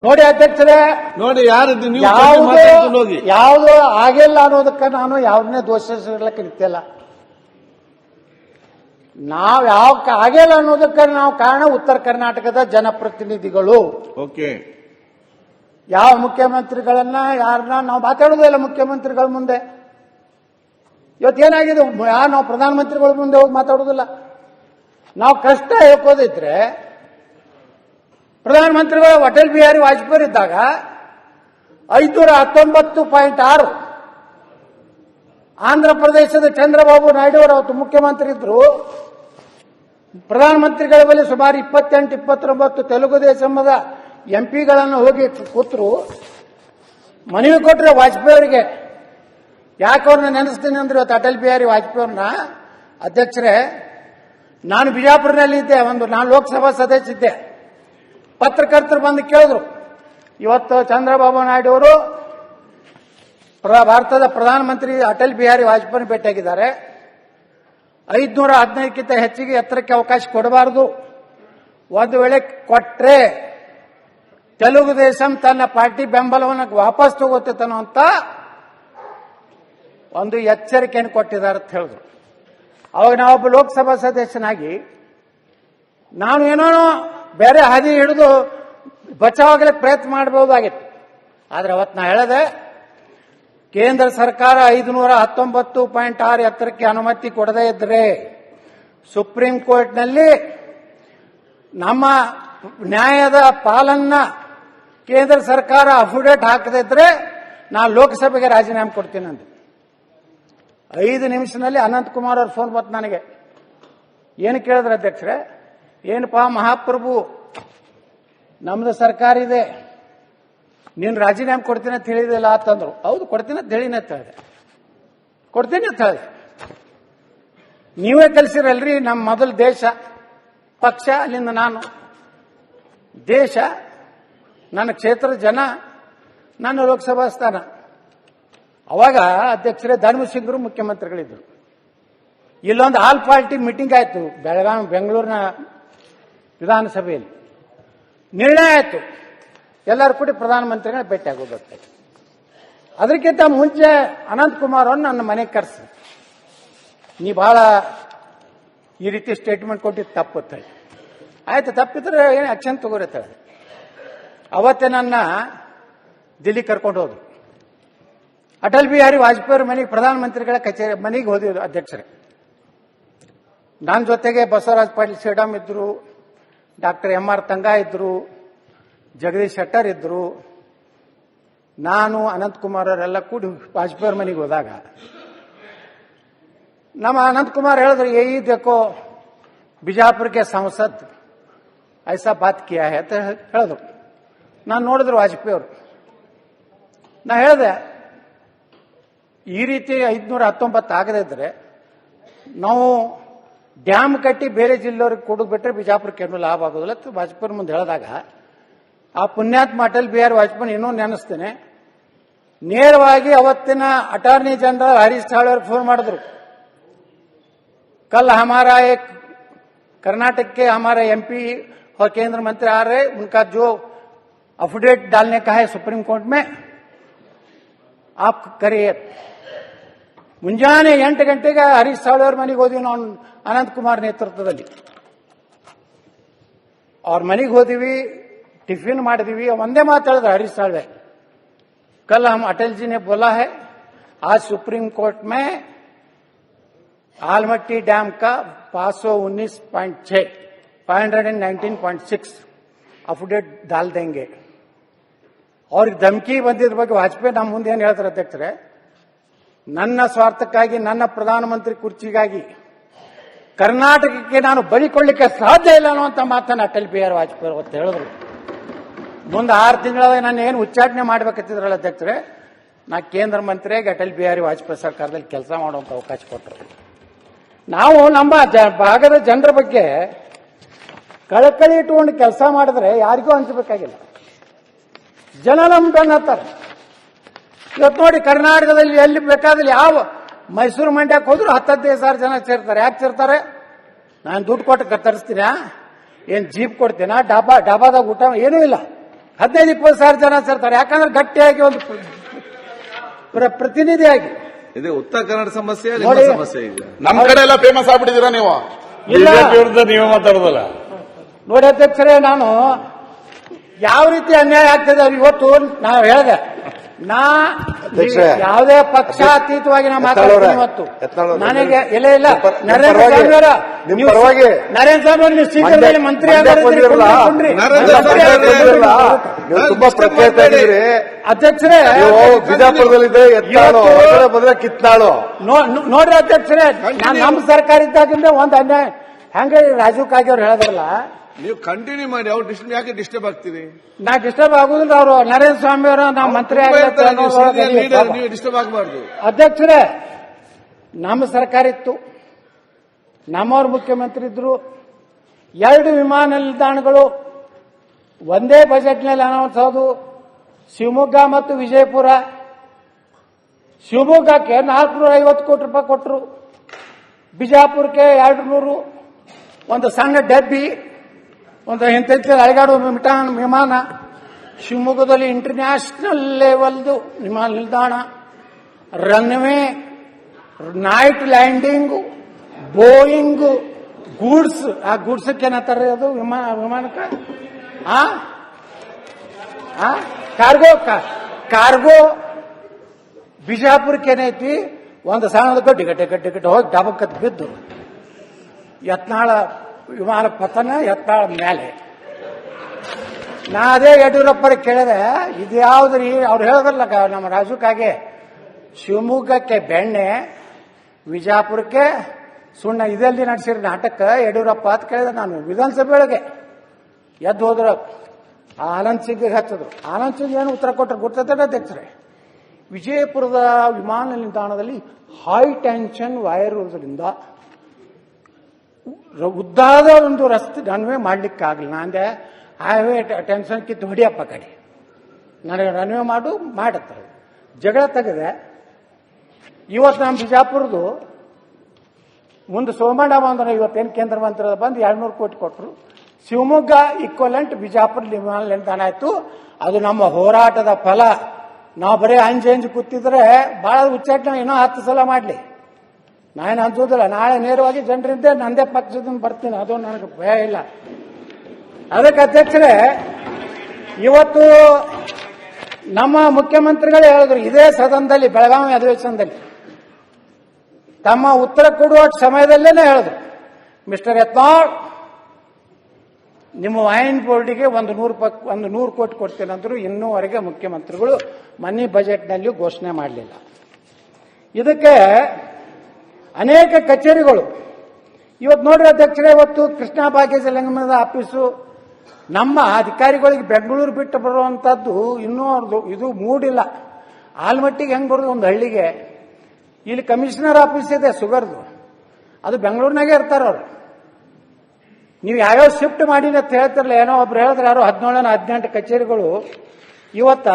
ನೋಡಿ ಅಧ್ಯಕ್ಷರೇ, ನೋಡಿ ಯಾರು ನೀವು ಯಾವುದು ಆಗಿಲ್ಲ ಅನ್ನೋದಕ್ಕೆ ನಾನು ಯಾವ್ದನ್ನೇ ದೋಷಿಸಲಿಕ್ಕೆ ನಿಂತಿಲ್ಲ. ನಾವು ಯಾವ ಆಗಿಲ್ಲ ಅನ್ನೋದಕ್ಕೆ ನಾವು ಕಾರಣ ಉತ್ತರ ಕರ್ನಾಟಕದ ಜನಪ್ರತಿನಿಧಿಗಳು. ಓಕೆ, ಯಾವ ಮುಖ್ಯಮಂತ್ರಿಗಳನ್ನ ಯಾರನ್ನ ನಾವು ಮಾತಾಡೋದಿಲ್ಲ ಮುಖ್ಯಮಂತ್ರಿಗಳ ಮುಂದೆ. ಇವತ್ತೇನಾಗಿದೆ, ನಾವು ಪ್ರಧಾನಮಂತ್ರಿಗಳ ಮುಂದೆ ಹೋಗಿ ಮಾತಾಡೋದಿಲ್ಲ. ನಾವು ಕಷ್ಟ ಹೇಳ್ಕೋದಿದ್ರೆ ಪ್ರಧಾನಮಂತ್ರಿಗಳು ಅಟಲ್ ಬಿಹಾರಿ ವಾಜಪೇಯಿ ಇದ್ದಾಗ 519.6 ಆಂಧ್ರ ಪ್ರದೇಶದ ಚಂದ್ರಬಾಬು ನಾಯ್ಡು ಅವರು ಅವತ್ತು ಮುಖ್ಯಮಂತ್ರಿ ಇದ್ರು. ಪ್ರಧಾನಮಂತ್ರಿಗಳ ಬಳಿ ಸುಮಾರು 28-29 ತೆಲುಗು ದೇಶಮದ ಎಂಪಿಗಳನ್ನು ಹೋಗಿ ಕೂತರು, ಮನವಿ ಕೊಟ್ಟರೆ ವಾಜಪೇಯಿ ಅವರಿಗೆ. ಯಾಕೆ ಅವ್ರನ್ನ ನೆನೆಸ್ತೀನಿ ಅಂದ್ರೆ ಇವತ್ತು ಅಟಲ್ ಬಿಹಾರಿ ವಾಜಪೇಯಿ ಅವ್ರನ್ನ. ಅಧ್ಯಕ್ಷರೇ, ನಾನು ಬಿಜಾಪುರನಲ್ಲಿದ್ದೆ, ನಾನು ಲೋಕಸಭಾ ಸದಸ್ಯ ಇದ್ದೆ. ಪತ್ರಕರ್ತರು ಬಂದು ಕೇಳಿದ್ರು, ಇವತ್ತು ಚಂದ್ರಬಾಬು ನಾಯ್ಡು ಅವರು ಭಾರತದ ಪ್ರಧಾನಮಂತ್ರಿ ಅಟಲ್ ಬಿಹಾರಿ ವಾಜಪೇಯಿ ಭೇಟಿಯಾಗಿದ್ದಾರೆ. 515ಕ್ಕಿಂತ ಹೆಚ್ಚಿಗೆ ಎತ್ತರಕ್ಕೆ ಅವಕಾಶ ಕೊಡಬಾರದು. ಒಂದು ವೇಳೆ ಕೊಟ್ರೆ ತೆಲುಗು ದೇಶಂ ತನ್ನ ಪಾರ್ಟಿ ಬೆಂಬಲವನ್ನು ವಾಪಸ್ ತಗೋತೇನೋ ಅಂತ ಒಂದು ಎಚ್ಚರಿಕೆಯನ್ನು ಕೊಟ್ಟಿದ್ದಾರೆ ಅಂತ ಹೇಳಿದ್ರು. ಅವಾಗ ನಾವೊಬ್ಬ ಲೋಕಸಭಾ ಸದಸ್ಯನಾಗಿ ನಾನು ಏನೋ ಬೇರೆ ಹಾದಿ ಹಿಡಿದು ಬಚಾವಾಗಲಿಕ್ಕೆ ಪ್ರಯತ್ನ ಮಾಡಬಹುದಾಗಿತ್ತು. ಆದರೆ ಅವತ್ತು ನಾ ಹೇಳಿದೆ, ಕೇಂದ್ರ ಸರ್ಕಾರ 519.6 ಎತ್ತರಕ್ಕೆ ಅನುಮತಿ ಕೊಡದೇ ಇದ್ರೆ ಸುಪ್ರೀಂ ಕೋರ್ಟ್ನಲ್ಲಿ ನಮ್ಮ ನ್ಯಾಯದ ಪಾಲನ್ನ ಕೇಂದ್ರ ಸರ್ಕಾರ ಅಫಿಡೇಟ್ ಹಾಕದೇ ಇದ್ರೆ ನಾನು ಲೋಕಸಭೆಗೆ ರಾಜೀನಾಮೆ ಕೊಡ್ತೀನಿ ಅಂದೆ. 5 ನಿಮಿಷದಲ್ಲಿ ಅನಂತಕುಮಾರ್ ಅವ್ರ ಫೋನ್ ಬಂತು ನನಗೆ. ಏನು ಕೇಳಿದ್ರೆ ಅಧ್ಯಕ್ಷರೇ, ಏನಪ್ಪಾ ಮಹಾಪ್ರಭು, ನಮ್ದು ಸರ್ಕಾರ ಇದೆ, ನೀನು ರಾಜೀನಾಮೆ ಕೊಡ್ತೀನಿ ಅಂತ ಹೇಳಿದಿಲ್ಲ ಅಂತಂದ್ರು. ಹೌದು, ಕೊಡ್ತೀನಿ ಅಂತ ಹೇಳಿನ ಅಂತ ಹೇಳಿದೆ. ಕೊಡ್ತೀನಿ ಅಂತ ಹೇಳಿದೆ. ನೀವೇ ಕಲಿಸಿರಲ್ರಿ ನಮ್ಮ ಮೊದಲು ದೇಶ, ಪಕ್ಷ, ಅಲ್ಲಿಂದ ನಾನು, ದೇಶ, ನನ್ನ ಕ್ಷೇತ್ರದ ಜನ, ನನ್ನ ಲೋಕಸಭಾ ಸ್ಥಾನ. ಅವಾಗ ಅಧ್ಯಕ್ಷರೇ ಧರ್ಮಸಿಂಗರು ಮುಖ್ಯಮಂತ್ರಿಗಳಿದ್ರು. ಇಲ್ಲೊಂದು ಆಲ್ ಪಾರ್ಟಿ ಮೀಟಿಂಗ್ ಆಯ್ತು ಬೆಂಗಳೂರಿನ ವಿಧಾನಸಭೆಯಲ್ಲಿ. ನಿರ್ಣಯ ಆಯ್ತು, ಎಲ್ಲರೂ ಕೂಡಿ ಪ್ರಧಾನಮಂತ್ರಿಗಳ ಭೇಟಿ ಆಗೋದು. ಅದಕ್ಕಿಂತ ಮುಂಚೆ ಅನಂತಕುಮಾರ್ ಅವ್ರನ್ನ ನನ್ನ ಮನೆಗೆ ಕರೆಸಿ, ನೀ ಬಹಳ ಈ ರೀತಿ ಸ್ಟೇಟ್ಮೆಂಟ್ ಕೊಟ್ಟಿದ್ದು ತಪ್ಪುತ್ತೆ. ಆಯ್ತು, ತಪ್ಪಿದ್ರೆ ಏನು ಆಕ್ಷನ್ ತಗೋರತ್ತೆ. ಅವತ್ತೇ ನನ್ನ ದಿಲ್ಲಿ ಕರ್ಕೊಂಡು ಹೋದ್ರು. ಅಟಲ್ ಬಿಹಾರಿ ವಾಜಪೇಯಿ ಅವ್ರ ಮನೆಗೆ, ಪ್ರಧಾನಮಂತ್ರಿಗಳ ಕಚೇರಿ ಮನೆಗೆ ಹೋದಿದ್ರು ಅಧ್ಯಕ್ಷರೇ. ನನ್ನ ಜೊತೆಗೆ ಬಸವರಾಜ ಪಾಟೀಲ್ ಸೇಡಂ ಇದ್ರು, ಡಾಕ್ಟರ್ MR ತಂಗಾ ಇದ್ರು, ಜಗದೀಶ್ ಶೆಟ್ಟರ್ ಇದ್ರು, ನಾನು ಅನಂತಕುಮಾರ್ ಅವರೆಲ್ಲ ಕೂಡಿ ವಾಜಪೇಯಿ ಅವ್ರ ಮನೆಗೆ ಹೋದಾಗ ನಮ್ಮ ಅನಂತಕುಮಾರ್ ಹೇಳಿದ್ರು, ಯಹಿ ದೇಖೋ ಬಿಜಾಪುರಕ್ಕೆ ಸಂಸತ್ ಐಸಾ ಬಾತ್ ಕಿಯಾ ಹೈ ಅಂತ ಹೇಳಿದ್ರು. ನಾನು ನೋಡಿದ್ರು ವಾಜಪೇಯಿ ಅವರು. ನಾ ಹೇಳಿದೆ, ಈ ರೀತಿ 519 ಆಗದೇ ಇದ್ರೆ ನಾವು ಡ್ಯಾಮ್ ಕಟ್ಟಿ ಬೇರೆ ಜಿಲ್ಲೆಯವ್ರಿಗೆ ಕೊಡೋದು ಬಿಟ್ಟರೆ ಬಿಜಾಪುರಕ್ಕೆ ಏನೂ ಲಾಭ ಆಗೋದಿಲ್ಲ ಅಂತ ವಾಜಪೇಯಿ ಮುಂದೆ ಹೇಳಿದಾಗ, ಆ ಪುಣ್ಯಾತ್ಮ ಅಟಲ್ ಬಿಹಾರಿ ವಾಜಪೇಯಿ ಇನ್ನೂ ನೆನೆಸ್ತೇನೆ. ನೇರವಾಗಿ ಅವತ್ತಿನ ಅಟಾರ್ನಿ ಜನರಲ್ ಹರೀಶ್ ಸಾಳ್ವೆ ಅವ್ರಿಗೆ ಫೋನ್ ಮಾಡಿದ್ರು. कल हमारा एक कर्नाटक के हमारे MP और केंद्र मंत्री आ रहे, उनका जो अफिडेविट डालने का है सुप्रीम कोर्ट में, आप करिए. ಮುಂಜಾನೆ 8 ಗಂಟೆಗೆ ಹರೀಶ್ ಸಾಳ್ವೆ ಅವ್ರ ಮನೆಗೆ ಹೋದ್ವಿ ನಾವು, ಅನಂತಕುಮಾರ್ ನೇತೃತ್ವದಲ್ಲಿ. ಅವ್ರ ಮನೆಗೆ ಹೋದಿವಿ, ಟಿಫಿನ್ ಮಾಡಿದೀವಿ. ಒಂದೇ ಮಾತಾಡಿದ್ರು ಹರೀಶ್ ಸಾಳ್ವೆ, कल हम अटल जी ने बोला है आज सुप्रीम कोर्ट में आलमट्टी डैम का 519.6 519.6 ಅಫಿಡೇಟ್ डाल देंगे. ಅವ್ರಿಗೆ ಧಮಕಿ ಬಂದಿದ್ರ ಬಗ್ಗೆ ವಾಜಪೇಯಿ ನಮ್ಮ ಮುಂದೆ ಏನು ಹೇಳ್ತಾರೆ ಅಧ್ಯಕ್ಷರೇ, ನನ್ನ ಸ್ವಾರ್ಥಕ್ಕಾಗಿ, ನನ್ನ ಪ್ರಧಾನಮಂತ್ರಿ ಕುರ್ಚಿಗಾಗಿ ಕರ್ನಾಟಕಕ್ಕೆ ನಾನು ಬಲಿಕೊಳ್ಳಿಕ್ಕೆ ಸಾಧ್ಯ ಇಲ್ಲ ಅನ್ನುವಂಥ ಮಾತನ್ನು ಅಟಲ್ ಬಿಹಾರಿ ವಾಜಪೇಯಿ ಅವತ್ತು ಹೇಳಿದ್ರು. ಮುಂದೆ 6 ತಿಂಗಳಾಗ ನಾನು ಏನು ಉಚ್ಚಾಟನೆ ಮಾಡ್ಬೇಕಂತಿದ್ರಲ್ಲ ಅಧ್ಯಕ್ಷರೇ, ನಾ ಕೇಂದ್ರ ಮಂತ್ರಿಯಾಗಿ ಅಟಲ್ ಬಿಹಾರಿ ವಾಜಪೇಯಿ ಸರ್ಕಾರದಲ್ಲಿ ಕೆಲಸ ಮಾಡುವಂತ ಅವಕಾಶ ಕೊಟ್ಟರು. ನಾವು ನಮ್ಮ ಭಾಗದ ಜನರ ಬಗ್ಗೆ ಕಳಕಳಿ ಇಟ್ಟುಕೊಂಡು ಕೆಲಸ ಮಾಡಿದ್ರೆ ಯಾರಿಗೂ ಅನ್ಸಬೇಕಾಗಿಲ್ಲ. ಜನ ನಮ್ಮ ಬೆನ್ನತ್ತಾರೆ. ಇವತ್ತು ನೋಡಿ, ಕರ್ನಾಟಕದಲ್ಲಿ ಎಲ್ಲಿ ಬೇಕಾದಲ್ಲಿ, ಯಾವ ಮೈಸೂರು ಮಂಡ್ಯಕ್ಕೆ ಹೋದ್ರು 10,000 ಜನ ಸೇರ್ತಾರೆ. ಯಾಕೆ ಸೇರ್ತಾರೆ? ನಾನು ದುಡ್ಡು ಕೊಟ್ಟು ತರಿಸ್ತೀನ, ಏನ್ ಜೀಪ್ ಕೊಡ್ತೀನ, ಡಾಬಾದಾಗ ಊಟ ಏನೂ ಇಲ್ಲ. 15-20 ಸಾವಿರ ಜನ ಸೇರ್ತಾರೆ. ಯಾಕಂದ್ರೆ ಗಟ್ಟಿಯಾಗಿ ಒಂದು ಪ್ರತಿನಿಧಿಯಾಗಿ. ಇದು ಉತ್ತರ ಕನ್ನಡ ಸಮಸ್ಯೆ ನೋಡಿ, ಸಮಸ್ಯೆ ಈಗ ನಮ್ ಕಡೆ ಎಲ್ಲ ಫೇಮಸ್ ಆಗ್ಬಿಟ್ಟಿದ್ದೀರಾ ನೀವು? ಬಿಜೆಪಿ ವಿರುದ್ಧ ನೀವು ಮಾತಾಡೋದಲ್ಲ. ನೋಡಿ ಅಧ್ಯಕ್ಷರೇ, ನಾನು ಯಾವ ರೀತಿ ಅನ್ಯಾಯ ಆಗ್ತದೆ ಇವತ್ತು ನಾವು ಹೇಳಿದೆ, ಯಾವುದೇ ಪಕ್ಷಾತೀತವಾಗಿ ನಾವು ಮಾತಾಡ್ತೀನಿ ಇವತ್ತು. ನನಗೆ ಇಲ್ಲ ನರೇಂದ್ರ ಸ್ವಾಮಿ ಅವರ ನರೇಂದ್ರ ಸ್ವಾಮಿ ಅವರು ನೀವು ಶೀಘ್ರದಲ್ಲಿ ಮಂತ್ರಿ ತುಂಬಾ ಪ್ರಖ್ಯಾತ ಅಧ್ಯಕ್ಷರೇ. ಬಿಜಾಪುರದಲ್ಲಿದೆ ಬಂದ್ರೆ ಕಿತ್ನಾಳು ನೋಡ್ರಿ ಅಧ್ಯಕ್ಷರೇ, ನಮ್ಮ ಸರ್ಕಾರ ಇದ್ದಾಗಿಂದ ಒಂದು ಅನ್ಯಾಯ ಹೆಂಗ ರಾಜೀವ್ ಕಾಗೆ ಅವ್ರು ಹೇಳಿದ್ರಲ್ಲ, ನೀವು ಕಂಟಿನ್ಯೂ ಮಾಡಿ. ಅವ್ರು ಯಾಕೆ ಡಿಸ್ಟರ್ಬ್ ಆಗ್ತೀರಿ? ನಾ ಡಿಸ್ಟರ್ಬ್ ಆಗುದಿಲ್ಲ. ಅವರು ನರೇಂದ್ರ ಸ್ವಾಮಿ ಅವರು ನಾವು ಮಂತ್ರಿ ನೀವು ಡಿಸ್ಟರ್ಬ್ ಆಗಬಾರ್ದು. ಅಧ್ಯಕ್ಷರೇ, ನಮ್ಮ ಸರ್ಕಾರ ಇತ್ತು, ನಮ್ಮವ್ರ ಮುಖ್ಯಮಂತ್ರಿ ಇದ್ರು. 2 ವಿಮಾನ ನಿಲ್ದಾಣಗಳು ಒಂದೇ ಬಜೆಟ್ನಲ್ಲಿ ಅನೌನ್ಸ್ ಆದವು, ಶಿವಮೊಗ್ಗ ಮತ್ತು ವಿಜಯಪುರ. ಶಿವಮೊಗ್ಗಕ್ಕೆ 450 ಕೋಟಿ ರೂಪಾಯಿ ಕೊಟ್ಟರು, ಬಿಜಾಪುರಕ್ಕೆ 200, ಒಂದು ಸಣ್ಣ ಡಬ್ಬಿ, ಒಂದು ಇಂಥ ಅಳಗಾಡು ವಿಮಾನ. ಶಿವಮೊಗ್ಗದಲ್ಲಿ ಇಂಟರ್ನ್ಯಾಷನಲ್ ಲೆವೆಲ್ದು ವಿಮಾನ ನಿಲ್ದಾಣ, ರನ್ವೇ, ನೈಟ್ ಲ್ಯಾಂಡಿಂಗು, ಬೋಯಿಂಗು, ಗೂಡ್ಸ್. ಆ ಗೂಡ್ಸಕ್ಕೆ ಏನಂತಾರೆ ಅದು ವಿಮಾನಕ್ಕೆ? ಕಾರ್ಗೋ. ಬಿಜಾಪುರಕ್ಕೆ ಏನೈತಿ, ಒಂದು ಸಣ್ಣದ ಗಡ್ಡೆ ಹೋಗಿ ಡಬಕ್ಕತ್ ಬಿದ್ದು ಯತ್ನಾಳ ವಿಮಾನ ಪತನ, ಯತ್ನಾಳ ಮೇಲೆ. ನಾ ಅದೇ ಯಡಿಯೂರಪ್ಪರ ಕೇಳಿದೆ, ಇದ್ಯಾವ್ದ್ರಿ? ಅವ್ರು ಹೇಳಿದ್ರಲ್ಲ ನಮ್ಮ ರಾಜಕಾಗೆ, ಶಿವಮೊಗ್ಗಕ್ಕೆ ಬೆಣ್ಣೆ, ವಿಜಾಪುರಕ್ಕೆ ಸುಣ್ಣ, ಇದೆಲ್ಲಿ ನಡೆಸಿರಿ ನಾಟಕ ಯಡಿಯೂರಪ್ಪ ಅಂತ ಕೇಳಿದೆ ನಾನು. ವಿಧಾನಸಭೆ ಒಳಗೆ ಎದ್ದು ಹೋದ್ರು, ಆನಂದ್ ಸಿಂಗ್ಗೆ ಹಚ್ಚಿದ್ರು. ಆನಂದ್ ಸಿಂಗ್ ಏನು ಉತ್ತರ ಕೊಟ್ಟರು ಗೊತ್ತದ ಅಧ್ಯಕ್ಷರೇ? ವಿಜಯಪುರದ ವಿಮಾನ ನಿಲ್ದಾಣದಲ್ಲಿ ಹೈ ಟೆನ್ಷನ್ ವೈರ್ ಇರೋದ್ರಿಂದ ಉದ್ದಾದ ಒಂದು ರಸ್ತೆ ರನ್ವೇ ಮಾಡ್ಲಿಕ್ಕಾಗಲಿಲ್ಲ. ಅಂದೆ ಹೈವೇ ಟೆನ್ಷನ್ ಕಿತ್ತು ಹೊಡಿಯಪ್ಪ ಕಡೆ, ನನಗೆ ರನ್ವೇ ಮಾಡುತ್ತಾರೆ. ಜಗಳ ತೆಗೆದೆ. ಇವತ್ತು ನಮ್ಮ ಬಿಜಾಪುರದು ಮುಂದೆ ಸೋಮಣ್ಣ ಬಂದ್ರೆ, ಇವತ್ತೇನು ಕೇಂದ್ರ ಮಂತ್ರಿ ಬಂದು 200 ಕೋಟಿ ಕೊಟ್ಟರು. ಶಿವಮೊಗ್ಗ ಈಕ್ವಲೆಂಟ್ ಬಿಜಾಪುರ ವಿಮಾನ ನಿಲ್ದಾಣ ಆಯ್ತು. ಅದು ನಮ್ಮ ಹೋರಾಟದ ಫಲ. ನಾವು ಬರೀ ಅಂಜು ಕೂತಿದ್ರೆ ಬಹಳ ಉಚ್ಚಾಟನೆ ಇನ್ನೂ 10 ಸಲ ಮಾಡಲಿ, ನಾನೇನು ಅನ್ಸೋದಿಲ್ಲ. ನಾಳೆ ನೇರವಾಗಿ ಜನರಿದ್ದೆ ನಂದೇ ಪಕ್ಷದಿಂದ ಬರ್ತೀನಿ, ಅದು ನನಗೆ ಭಯ ಇಲ್ಲ. ಅದಕ್ಕೆ ಅಧ್ಯಕ್ಷರೇ, ಇವತ್ತು ನಮ್ಮ ಮುಖ್ಯಮಂತ್ರಿಗಳು ಹೇಳಿದ್ರು ಇದೇ ಸದನದಲ್ಲಿ, ಬೆಳಗಾವಿ ಅಧಿವೇಶನದಲ್ಲಿ, ತಮ್ಮ ಉತ್ತರ ಕೊಡುವ ಸಮಯದಲ್ಲೇನೆ ಹೇಳಿದ್ರು, ಮಿಸ್ಟರ್ ಯತ್ನಾಳ್, ನಿಮ್ಮ ವೈನ್ ಬೋರ್ಡಿಗೆ ಒಂದು 100 ಕೋಟಿ ಕೊಡ್ತೇನೆ ಅಂದ್ರು. ಇನ್ನೂವರೆಗೆ ಮುಖ್ಯಮಂತ್ರಿಗಳು ಮನಿ ಬಜೆಟ್ನಲ್ಲಿ ಘೋಷಣೆ ಮಾಡಲಿಲ್ಲ. ಇದಕ್ಕೆ ಅನೇಕ ಕಚೇರಿಗಳು ಇವತ್ತು ನೋಡ್ರಿ ಅಧ್ಯಕ್ಷರೇ, ಇವತ್ತು ಕೃಷ್ಣ ಭಾಗ್ಯ ಲಿಂಗಮದ ಆಫೀಸು ನಮ್ಮ ಅಧಿಕಾರಿಗಳಿಗೆ ಬೆಂಗಳೂರು ಬಿಟ್ಟು ಬರುವಂತದ್ದು ಇನ್ನೂ ಇದು ಮೂಡಿಲ್ಲ. ಆಲ್ಮಟ್ಟಿಗೆ ಹೆಂಗ್ ಬರೋದು ಒಂದು ಹಳ್ಳಿಗೆ? ಇಲ್ಲಿ ಕಮಿಷನರ್ ಆಫೀಸ್ ಇದೆ ಶುಗರ್ದು, ಅದು ಬೆಂಗಳೂರಿನಾಗೆ ಇರ್ತಾರ ಅವ್ರು. ನೀವು ಯಾವ್ಯಾವ ಶಿಫ್ಟ್ ಮಾಡಿ ಅಂತ ಹೇಳ್ತಿರಲ್ಲ, ಏನೋ ಒಬ್ರು ಹೇಳಿದ್ರೆ ಯಾರೋ 17-18 ಕಚೇರಿಗಳು ಇವತ್ತ